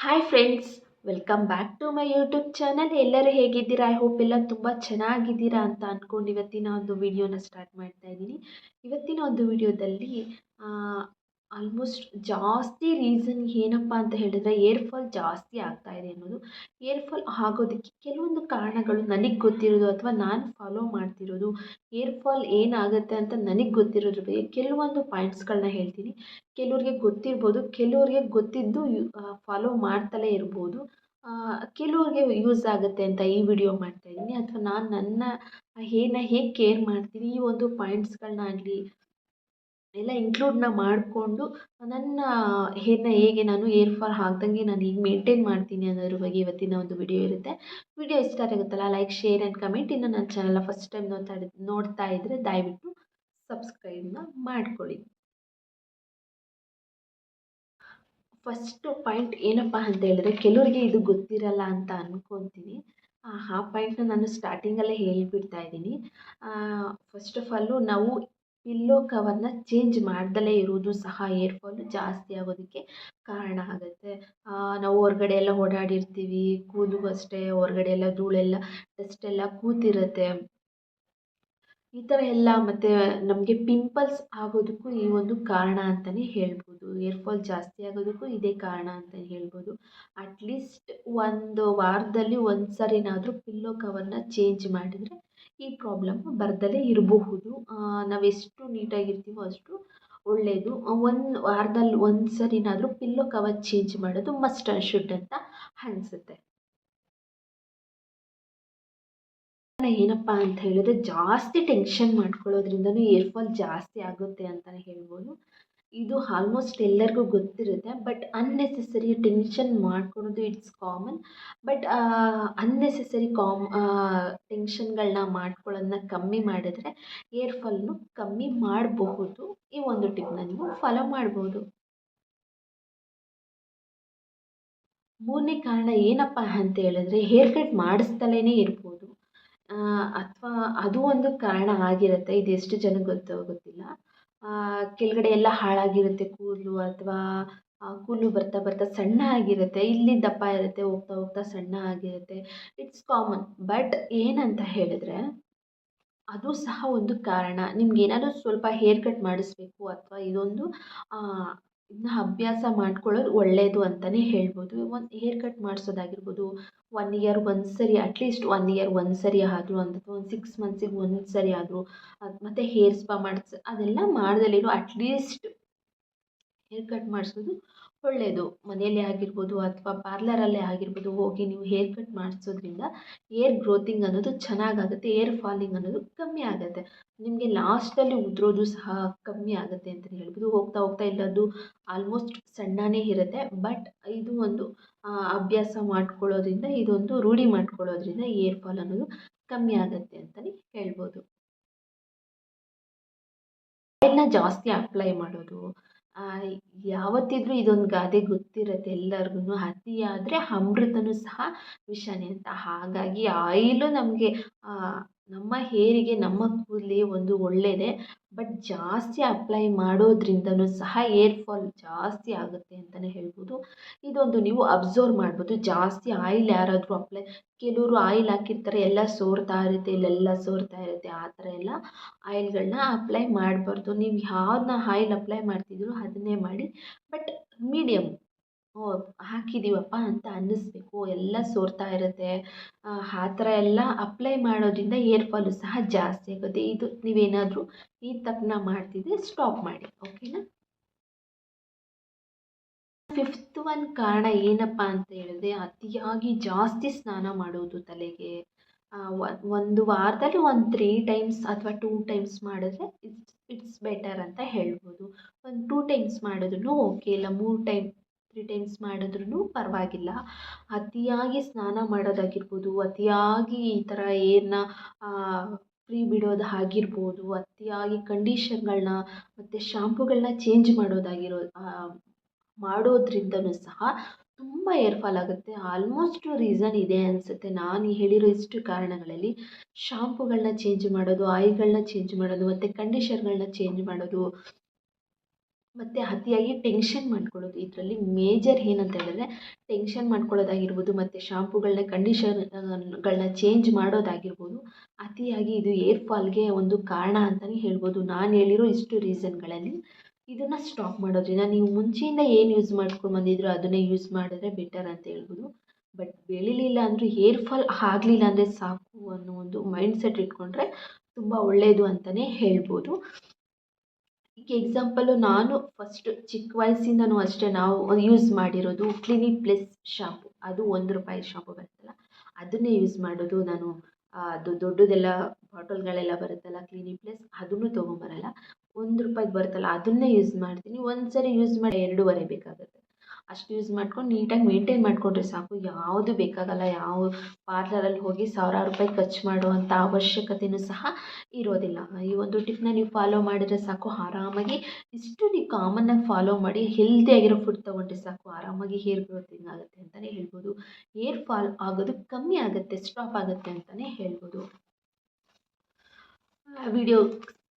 Hi friends, welcome back to my YouTube channel. ಎಲ್ಲರೂ ಹೇಗಿದ್ದೀರಾ? I hope ಎಲ್ಲ ತುಂಬ ಚೆನ್ನಾಗಿದ್ದೀರಾ ಅಂತ ಅಂದ್ಕೊಂಡು ಇವತ್ತಿನ ಒಂದು ವಿಡಿಯೋನ ಸ್ಟಾರ್ಟ್ ಮಾಡ್ತಾ ಇದ್ದೀನಿ. ಇವತ್ತಿನ ಒಂದು ವಿಡಿಯೋದಲ್ಲಿ ಆಲ್ಮೋಸ್ಟ್ ಜಾಸ್ತಿ ರೀಸನ್ ಏನಪ್ಪ ಅಂತ ಹೇಳಿದ್ರೆ ಏರ್ ಫಾಲ್ ಜಾಸ್ತಿ ಆಗ್ತಾ ಇದೆ ಅನ್ನೋದು. ಏರ್ ಫಾಲ್ ಆಗೋದಕ್ಕೆ ಕೆಲವೊಂದು ಕಾರಣಗಳು ನನಗೆ ಗೊತ್ತಿರೋದು ಅಥವಾ ನಾನು ಫಾಲೋ ಮಾಡ್ತಿರೋದು, ಏರ್ ಫಾಲ್ ಏನಾಗುತ್ತೆ ಅಂತ ನನಗೆ ಗೊತ್ತಿರೋದ್ರ ಬಗ್ಗೆ ಕೆಲವೊಂದು ಪಾಯಿಂಟ್ಸ್ಗಳನ್ನ ಹೇಳ್ತೀನಿ. ಕೆಲವ್ರಿಗೆ ಗೊತ್ತಿರ್ಬೋದು, ಕೆಲವ್ರಿಗೆ ಗೊತ್ತಿದ್ದು ಫಾಲೋ ಮಾಡ್ತಲೇ ಇರ್ಬೋದು. ಕೆಲವ್ರಿಗೆ ಯೂಸ್ ಆಗುತ್ತೆ ಅಂತ ಈ ವಿಡಿಯೋ ಮಾಡ್ತಾಯಿದ್ದೀನಿ. ಅಥವಾ ನಾನು ನನ್ನ ಹೇಗೆ ಕೇರ್ ಮಾಡ್ತೀನಿ, ಈ ಒಂದು ಪಾಯಿಂಟ್ಸ್ಗಳನ್ನ ಆಗಲಿ ಎಲ್ಲ ಇಂಕ್ಲೂಡ್ನ ಮಾಡಿಕೊಂಡು ನನ್ನ ಹೇಗೆ ನಾನು ಏರ್ ಫಾಲ್ ಆಗ್ದಂಗೆ ನಾನು ಈಗ ಮೇಂಟೈನ್ ಮಾಡ್ತೀನಿ ಅನ್ನೋದ್ರ ಬಗ್ಗೆ ಇವತ್ತಿನ ಒಂದು ವಿಡಿಯೋ ಇರುತ್ತೆ. ವಿಡಿಯೋ ಇಷ್ಟ ಆಗುತ್ತಲ್ಲ, ಲೈಕ್, ಶೇರ್ ಆ್ಯಂಡ್ ಕಮೆಂಟ್. ಇನ್ನು ನನ್ನ ಚಾನಲ್ನ ಫಸ್ಟ್ ಟೈಮ್ ನೋಡ್ತಾ ಇದ್ದರೆ ದಯವಿಟ್ಟು ಸಬ್ಸ್ಕ್ರೈಬ್ನ ಮಾಡ್ಕೊಳ್ಳಿ. ಫಸ್ಟು ಪಾಯಿಂಟ್ ಏನಪ್ಪ ಅಂತ ಹೇಳಿದ್ರೆ, ಕೆಲವರಿಗೆ ಇದು ಗೊತ್ತಿರಲ್ಲ ಅಂತ ಅಂದ್ಕೊತೀನಿ. ಆ ಪಾಯಿಂಟ್ನ ನಾನು ಸ್ಟಾರ್ಟಿಂಗಲ್ಲೇ ಹೇಳಿಬಿಡ್ತಾ ಇದ್ದೀನಿ. ಫಸ್ಟ್ ಆಫ್ ಆಲು ನಾವು ಪಿಲ್ಲೋ ಕವರ್ನ ಚೇಂಜ್ ಮಾಡ್ದಲೇ ಇರೋದು ಸಹ ಏರ್ ಫಾಲು ಜಾಸ್ತಿ ಆಗೋದಕ್ಕೆ ಕಾರಣ ಆಗುತ್ತೆ. ನಾವು ಹೊರಗಡೆ ಎಲ್ಲ ಓಡಾಡಿರ್ತೀವಿ, ಕೂದಲು ಅಷ್ಟೇ ಹೊರಗಡೆ ಎಲ್ಲ ಧೂಳೆಲ್ಲ ಡಸ್ಟೆಲ್ಲ ಕೂತಿರುತ್ತೆ. ಈ ಥರ ಎಲ್ಲ ಮತ್ತು ನಮಗೆ ಪಿಂಪಲ್ಸ್ ಆಗೋದಕ್ಕೂ ಈ ಒಂದು ಕಾರಣ ಅಂತಲೇ ಹೇಳ್ಬೋದು. ಏರ್ ಫಾಲ್ ಜಾಸ್ತಿ ಆಗೋದಕ್ಕೂ ಇದೇ ಕಾರಣ ಅಂತ ಹೇಳ್ಬೋದು. ಅಟ್ಲೀಸ್ಟ್ ಒಂದು ವಾರದಲ್ಲಿ ಒಂದು ಸರಿನಾದರೂ ಪಿಲ್ಲೋ ಕವರ್ನ ಚೇಂಜ್ ಮಾಡಿದರೆ ಈ ಪ್ರಾಬ್ಲಮ್ ಬರ್ದಲೇ ಇರಬಹುದು. ನಾವೆಷ್ಟು ನೀಟಾಗಿರ್ತೀವೋ ಅಷ್ಟು ಒಳ್ಳೆಯದು. ಒಂದು ವಾರದಲ್ಲಿ ಒಂದು ಸರಿನಾದರೂ ಪಿಲ್ಲೋ ಕವರ್ ಚೇಂಜ್ ಮಾಡೋದು ಮಸ್ಟ್ ಆ್ಯಂಡ್ ಶುಡ್ ಅಂತ ಅನಿಸುತ್ತೆ. ಏನಪ್ಪ ಅಂತ ಹೇಳಿದ್ರೆ, ಜಾಸ್ತಿ ಟೆನ್ಷನ್ ಮಾಡ್ಕೊಳ್ಳೋದ್ರಿಂದನೂ ಏರ್ ಫಾಲ್ ಜಾಸ್ತಿ ಆಗುತ್ತೆ ಅಂತಲೇ ಹೇಳ್ಬೋದು. ಇದು ಆಲ್ಮೋಸ್ಟ್ ಎಲ್ಲರಿಗೂ ಗೊತ್ತಿರುತ್ತೆ. ಬಟ್ ಅನ್ನೆಸೆಸರಿ ಟೆನ್ಷನ್ ಮಾಡ್ಕೊಳ್ಳೋದು ಇಟ್ಸ್ ಕಾಮನ್. ಬಟ್ ಅನ್ನೆಸೆಸರಿ ಟೆನ್ಷನ್ಗಳನ್ನ ಮಾಡ್ಕೊಳ್ಳೋದನ್ನ ಕಮ್ಮಿ ಮಾಡಿದ್ರೆ ಏರ್ ಫಾಲ್ನು ಕಮ್ಮಿ ಮಾಡಬಹುದು. ಈ ಒಂದು ಟಿಪ್ನ ನೀವು ಫಾಲೋ ಮಾಡ್ಬೋದು. ಮೂರನೇ ಕಾರಣ ಏನಪ್ಪ ಅಂತ ಹೇಳಿದ್ರೆ, ಹೇರ್ ಕಟ್ ಮಾಡಿಸ್ದಲೇ ಇರ್ಬೋದು. ಅಥವಾ ಅದು ಒಂದು ಕಾರಣ ಆಗಿರುತ್ತೆ. ಇದು ಎಷ್ಟು ಜನಕ್ಕೆ ಗೊತ್ತಿಲ್ಲ. ಕೆಳಗಡೆ ಎಲ್ಲ ಹಾಳಾಗಿರುತ್ತೆ ಕೂದಲು, ಅಥವಾ ಕೂದಲು ಬರ್ತಾ ಬರ್ತಾ ಸಣ್ಣ ಆಗಿರುತ್ತೆ, ಇಲ್ಲಿ ದಪ್ಪ ಇರುತ್ತೆ, ಹೋಗ್ತಾ ಹೋಗ್ತಾ ಸಣ್ಣ ಆಗಿರುತ್ತೆ. It's common. ಬಟ್ ಏನಂತ ಹೇಳಿದ್ರೆ, ಅದು ಸಹ ಒಂದು ಕಾರಣ. ನಿಮ್ಗೇನಾದರೂ ಸ್ವಲ್ಪ ಹೇರ್ ಕಟ್ ಮಾಡಿಸ್ಬೇಕು ಅಥವಾ ಇದೊಂದು ಇದನ್ನ ಅಭ್ಯಾಸ ಮಾಡ್ಕೊಳ್ಳೋದು ಒಳ್ಳೆಯದು ಅಂತಲೇ ಹೇಳ್ಬೋದು. ಒಂದು ಹೇರ್ ಕಟ್ ಮಾಡಿಸೋದಾಗಿರ್ಬೋದು, 1 ಇಯರ್ ಒಂದು ಸರಿ, ಅಟ್ಲೀಸ್ಟ್ 1 ಇಯರ್ ಒಂದು ಸರಿ ಆದರೂ, ಅಥವಾ ಒಂದು 6 ಮಂತ್ಸಿಗೆ ಒಂದು ಸರಿ ಆದರೂ, ಮತ್ತು ಹೇರ್ ಸ್ಪಾ ಅದೆಲ್ಲ ಮಾಡ್ದಲೇ ಅಟ್ಲೀಸ್ಟ್ ಹೇರ್ ಕಟ್ ಮಾಡಿಸೋದು ಒಳ್ಳೆಯದು. ಮನೆಯಲ್ಲೇ ಆಗಿರ್ಬೋದು ಅಥವಾ ಪಾರ್ಲರಲ್ಲೇ ಆಗಿರ್ಬೋದು, ಹೋಗಿ ನೀವು ಹೇರ್ ಕಟ್ ಮಾಡಿಸೋದ್ರಿಂದ ಏರ್ ಗ್ರೋತಿಂಗ್ ಅನ್ನೋದು ಚೆನ್ನಾಗಾಗುತ್ತೆ. ಏರ್ ಫಾಲಿಂಗ್ ಅನ್ನೋದು ಕಮ್ಮಿ ಆಗುತ್ತೆ. ನಿಮಗೆ ಲಾಸ್ಟಲ್ಲಿ ಉದುರೋದು ಸಹ ಕಮ್ಮಿ ಆಗುತ್ತೆ ಅಂತಲೇ ಹೇಳ್ಬೋದು. ಹೋಗ್ತಾ ಹೋಗ್ತಾ ಎಲ್ಲದು ಆಲ್ಮೋಸ್ಟ್ ಸಣ್ಣನೇ ಇರುತ್ತೆ. ಬಟ್ ಇದು ಒಂದು ಅಭ್ಯಾಸ ಮಾಡ್ಕೊಳ್ಳೋದ್ರಿಂದ, ಇದೊಂದು ರೂಢಿ ಮಾಡ್ಕೊಳ್ಳೋದ್ರಿಂದ ಏರ್ ಫಾಲ್ ಅನ್ನೋದು ಕಮ್ಮಿ ಆಗುತ್ತೆ ಅಂತಲೇ ಹೇಳ್ಬೋದು. ಆಯಿಲ್ನ ಜಾಸ್ತಿ ಅಪ್ಲೈ ಮಾಡೋದು. ಯಾವತ್ತಿದ್ರೂ ಇದೊಂದು ಗಾದೆ ಗೊತ್ತಿರುತ್ತೆ ಎಲ್ಲರಿಗೂ, ಅತಿಯಾದರೆ ಅಮೃತನೂ ಸಹ ವಿಷನೇ ಅಂತ. ಹಾಗಾಗಿ ಆಯಿಲು ನಮಗೆ ನಮ್ಮ ಹೇರಿಗೆ, ನಮ್ಮ ಕೂದಲಿಗೆ ಒಂದು ಒಳ್ಳೆಯದೇ. ಬಟ್ ಜಾಸ್ತಿ ಅಪ್ಲೈ ಮಾಡೋದ್ರಿಂದನೂ ಸಹ ಏರ್ ಫಾಲ್ ಜಾಸ್ತಿ ಆಗುತ್ತೆ ಅಂತಲೇ ಹೇಳ್ಬೋದು. ಇದೊಂದು ನೀವು ಅಬ್ಸರ್ವ್ ಮಾಡ್ಬೋದು. ಜಾಸ್ತಿ ಆಯಿಲ್ ಯಾರಾದರೂ ಕೆಲವರು ಆಯಿಲ್ ಹಾಕಿರ್ತಾರೆ, ಎಲ್ಲ ಸೋರ್ತಾ ಇರುತ್ತೆ, ಇಲ್ಲೆಲ್ಲ ಸೋರ್ತಾ ಇರುತ್ತೆ. ಆ ಥರ ಎಲ್ಲ ಆಯಿಲ್ಗಳನ್ನ ಅಪ್ಲೈ ಮಾಡಬಾರ್ದು. ನೀವು ಯಾವ್ದನ್ನ ಆಯಿಲ್ ಅಪ್ಲೈ ಮಾಡ್ತಿದ್ದೀರೋ ಅದನ್ನೇ ಮಾಡಿ. ಬಟ್ ಮೀಡಿಯಮ್ ಹಾಕಿದ್ದೀವಪ್ಪ ಅಂತ ಅನ್ನಿಸ್ಬೇಕು. ಎಲ್ಲ ಸೋರ್ತಾ ಇರುತ್ತೆ, ಆ ಥರ ಎಲ್ಲ ಅಪ್ಲೈ ಮಾಡೋದ್ರಿಂದ ಏರ್ ಫಾಲು ಸಹ ಜಾಸ್ತಿ ಆಗುತ್ತೆ. ಇದು ನೀವೇನಾದರೂ ಈ ತಪ್ಪನ್ನ ಮಾಡ್ತಿದ್ರೆ ಸ್ಟಾಪ್ ಮಾಡಿ, ಓಕೆನಾ. ಫಿಫ್ತ್ ಒಂದು ಕಾರಣ ಏನಪ್ಪ ಅಂತ ಹೇಳಿದ್ರೆ, ಅತಿಯಾಗಿ ಜಾಸ್ತಿ ಸ್ನಾನ ಮಾಡೋದು ತಲೆಗೆ. ಒಂದು ವಾರದಲ್ಲಿ ಒಂದು 3 ಟೈಮ್ಸ್ ಅಥವಾ 2 ಟೈಮ್ಸ್ ಮಾಡಿದ್ರೆ ಇಟ್ಸ್ ಬೆಟರ್ ಅಂತ ಹೇಳ್ಬೋದು. ಒಂದು 2 ಟೈಮ್ಸ್ ಮಾಡಿದ್ರೂ ಓಕೆ, ಇಲ್ಲ 3 ಟೈಮ್ 3 ಟೈಮ್ಸ್ ಮಾಡಿದ್ರೂ ಪರವಾಗಿಲ್ಲ. ಅತಿಯಾಗಿ ಸ್ನಾನ ಮಾಡೋದಾಗಿರ್ಬೋದು, ಅತಿಯಾಗಿ ಈ ಥರ ಏರ್ನ ಫ್ರೀ ಬಿಡೋದು ಆಗಿರ್ಬೋದು, ಅತಿಯಾಗಿ ಕಂಡೀಷನ್ಗಳನ್ನ ಮತ್ತು ಶಾಂಪುಗಳನ್ನ ಚೇಂಜ್ ಮಾಡೋದ್ರಿಂದನೂ ಸಹ ತುಂಬ ಏರ್ ಫಾಲ್ ಆಗುತ್ತೆ. ಆಲ್ಮೋಸ್ಟ್ ರೀಸನ್ ಇದೆ ಅನಿಸುತ್ತೆ. ನಾನು ಹೇಳಿರೋ ಇಷ್ಟು ಕಾರಣಗಳಲ್ಲಿ ಶಾಂಪುಗಳನ್ನ ಚೇಂಜ್ ಮಾಡೋದು, ಆಯಿಲ್ಗಳನ್ನ ಚೇಂಜ್ ಮಾಡೋದು, ಮತ್ತು ಕಂಡೀಷರ್ಗಳನ್ನ ಚೇಂಜ್ ಮಾಡೋದು, ಮತ್ತು ಅತಿಯಾಗಿ ಟೆನ್ಷನ್ ಮಾಡ್ಕೊಳ್ಳೋದು. ಇದರಲ್ಲಿ ಮೇಜರ್ ಏನಂತ ಹೇಳಿದ್ರೆ ಟೆನ್ಷನ್ ಮಾಡ್ಕೊಳ್ಳೋದಾಗಿರ್ಬೋದು ಮತ್ತು ಶಾಂಪುಗಳನ್ನ ಕಂಡೀಷನ್ಗಳನ್ನ ಚೇಂಜ್ ಮಾಡೋದಾಗಿರ್ಬೋದು. ಅತಿಯಾಗಿ ಇದು ಏರ್ ಫಾಲ್ಗೆ ಒಂದು ಕಾರಣ ಅಂತಲೇ ಹೇಳ್ಬೋದು. ನಾನು ಹೇಳಿರೋ ಇಷ್ಟು ರೀಸನ್ಗಳಲ್ಲಿ ಇದನ್ನು ಸ್ಟಾಪ್ ಮಾಡೋದ್ರಿಂದ ನೀವು ಮುಂಚೆಯಿಂದ ಏನು ಯೂಸ್ ಮಾಡ್ಕೊಂಡು ಬಂದಿದ್ರೋ ಅದನ್ನೇ ಯೂಸ್ ಮಾಡಿದ್ರೆ ಬೆಟರ್ ಅಂತ ಹೇಳ್ಬೋದು. ಬಟ್ ಬೆಳಿಲಿಲ್ಲ ಅಂದರೂ ಹೇರ್ ಫಾಲ್ ಆಗಲಿಲ್ಲ ಅಂದರೆ ಸಾಕು ಅನ್ನೋ ಒಂದು ಮೈಂಡ್ಸೆಟ್ ಇಟ್ಕೊಂಡ್ರೆ ತುಂಬ ಒಳ್ಳೆಯದು ಅಂತಲೇ ಹೇಳ್ಬೋದು. ಈಗ ಎಕ್ಸಾಂಪಲು ನಾನು ಫಸ್ಟ್ ಚಿಕ್ಕ ವಯಸ್ಸಿಂದನೂ ಅಷ್ಟೇ ನಾವು ಯೂಸ್ ಮಾಡಿರೋದು ಕ್ಲಿನಿಕ್ ಪ್ಲಸ್ ಶಾಂಪು. ಅದು ₹1 ಶಾಂಪು ಬರುತ್ತಲ್ಲ ಅದನ್ನೇ ಯೂಸ್ ಮಾಡೋದು ನಾನು. ಅದು ದೊಡ್ಡದೆಲ್ಲ ಬಾಟಲ್ಗಳೆಲ್ಲ ಬರುತ್ತಲ್ಲ ಕ್ಲಿನಿಕ್ ಪ್ಲಸ್ ಅದನ್ನು ತೊಗೊಂಬರಲ್ಲ. ₹1 ಬರುತ್ತಲ್ಲ ಅದನ್ನೇ ಯೂಸ್ ಮಾಡ್ತೀನಿ. ಒಂದು ಸರಿ ಯೂಸ್ ಮಾಡಿ 2.5 ಬೇಕಾಗುತ್ತೆ. ಅಷ್ಟು ಯೂಸ್ ಮಾಡ್ಕೊಂಡು ನೀಟಾಗಿ ಮೇಂಟೈನ್ ಮಾಡಿಕೊಂಡ್ರೆ ಸಾಕು. ಯಾವುದು ಬೇಕಾಗಲ್ಲ. ಯಾವ ಪಾರ್ಲರಲ್ಲಿ ಹೋಗಿ ₹1000 ಖರ್ಚು ಮಾಡುವಂಥ ಅವಶ್ಯಕತೆಯೂ ಸಹ ಇರೋದಿಲ್ಲ. ಈ ಒಂದು ಟಿಪ್ನ ನೀವು ಫಾಲೋ ಮಾಡಿದರೆ ಸಾಕು ಆರಾಮಾಗಿ. ಇಷ್ಟು ನೀವು ಕಾಮನ್ನಾಗಿ ಫಾಲೋ ಮಾಡಿ ಹೆಲ್ದಿಯಾಗಿರೋ ಫುಡ್ ತೊಗೊಂಡ್ರೆ ಸಾಕು ಆರಾಮಾಗಿ ಹೇರ್ ಗ್ರೋತಿಂಗ್ ಆಗುತ್ತೆ ಅಂತಲೇ ಹೇಳ್ಬೋದು. ಹೇರ್ ಫಾಲ್ ಆಗೋದು ಕಮ್ಮಿ ಆಗುತ್ತೆ, ಸ್ಟಾಪ್ ಆಗುತ್ತೆ ಅಂತಲೇ ಹೇಳ್ಬೋದು. ವಿಡಿಯೋ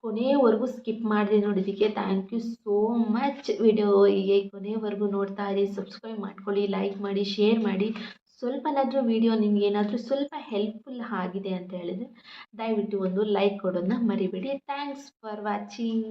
ಕೊನೆಯವರೆಗೂ ಸ್ಕಿಪ್ ಮಾಡದೆ ನೋಡಿದ್ದಕ್ಕೆ thank you so much. Video ಹೀಗೆ ಕೊನೆಯವರೆಗೂ ನೋಡ್ತಾ ಇರಿ. ಸಬ್ಸ್ಕ್ರೈಬ್ ಮಾಡ್ಕೊಳ್ಳಿ, ಲೈಕ್ ಮಾಡಿ, ಶೇರ್ ಮಾಡಿ. ಸ್ವಲ್ಪನಾದರೂ ವಿಡಿಯೋ ನಿಮಗೇನಾದರೂ ಸ್ವಲ್ಪ ಹೆಲ್ಪ್ಫುಲ್ ಆಗಿದೆ ಅಂತ ಹೇಳಿದರೆ ದಯವಿಟ್ಟು ಒಂದು ಲೈಕ್ ಕೊಡೋದನ್ನ ಮರಿಬೇಡಿ. Thanks for watching.